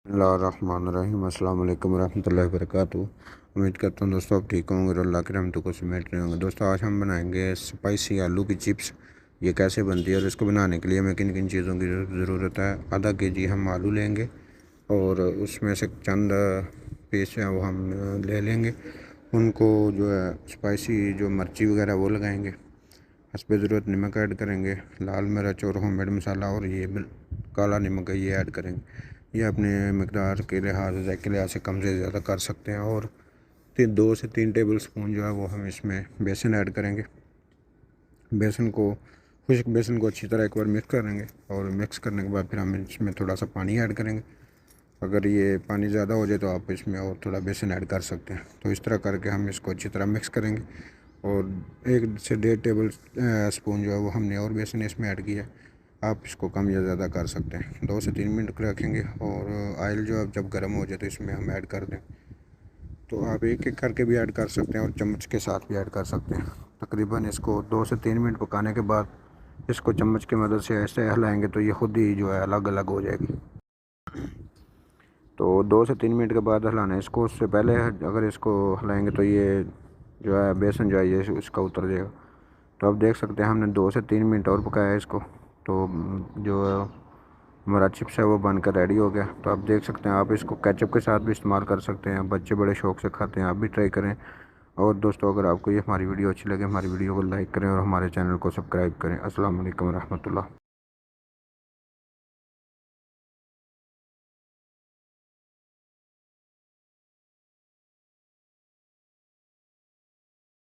बिस्मिल्लाहिर्रहमानिर्रहीम। अस्सलाम वालेकुम रहमतुल्लाहि व बरकातुहू। उम्मीद करता हूँ दोस्तों आप ठीक होंगे और अल्लाह की रहमतों को समेट रहे होंगे। दोस्तों आज हम बनाएंगे स्पाइसी आलू की चिप्स। ये कैसे बनती है और इसको बनाने के लिए हमें किन किन चीज़ों की ज़रूरत है। आधा केजी हम आलू लेंगे और उसमें से चंद पीस हैं वो हम ले लेंगे। उनको जो है स्पाइसी जो मिर्ची वगैरह वो लगाएंगे। हस्बे ज़रूरत नमक ऐड करेंगे, लाल मिर्च और होममेड मसाला और ये काला नमक है ये ऐड करेंगे। ये अपने मकदार के लिहाज जायके के लिहाज से कम से ज़्यादा कर सकते हैं। और 2 से 3 टेबल स्पून जो है वो हम इसमें बेसन ऐड करेंगे। बेसन को खुश्क बेसन को अच्छी तरह एक बार मिक्स करेंगे और मिक्स करने के बाद फिर हम इसमें थोड़ा सा पानी ऐड करेंगे। अगर ये पानी ज़्यादा हो जाए तो आप इसमें और थोड़ा बेसन ऐड कर सकते हैं। तो इस तरह करके हम इसको अच्छी तरह मिक्स करेंगे और 1 से 1.5 टेबल स्पून जो है वो हमने और बेसन इसमें ऐड किया है। आप इसको कम या ज़्यादा कर सकते हैं। 2 से 3 मिनट रखेंगे और ऑयल जो अब जब गर्म हो जाए तो इसमें हम ऐड कर दें। तो आप एक एक करके भी ऐड कर सकते हैं और चम्मच के साथ भी ऐड कर सकते हैं। तकरीबन इसको 2 से 3 मिनट पकाने के बाद इसको चम्मच की मदद से ऐसे हिलाएंगे तो ये खुद ही जो है अलग अलग हो जाएगी। तो 2 से 3 मिनट के बाद हिलाना है इसको। उससे पहले अगर इसको हिलाएंगे तो ये जो है बेसन जो है ये इसका उतर जाएगा। तो आप देख सकते हैं हमने 2 से 3 मिनट और पकाया है इसको। तो जो हमारा चिप्स है वो बनकर रेडी हो गया। तो आप देख सकते हैं आप इसको केचप के साथ भी इस्तेमाल कर सकते हैं। बच्चे बड़े शौक़ से खाते हैं, आप भी ट्राई करें। और दोस्तों अगर आपको ये हमारी वीडियो अच्छी लगे हमारी वीडियो को लाइक करें और हमारे चैनल को सब्सक्राइब करें। अस्सलाम वालेकुम रहमतुल्लाह।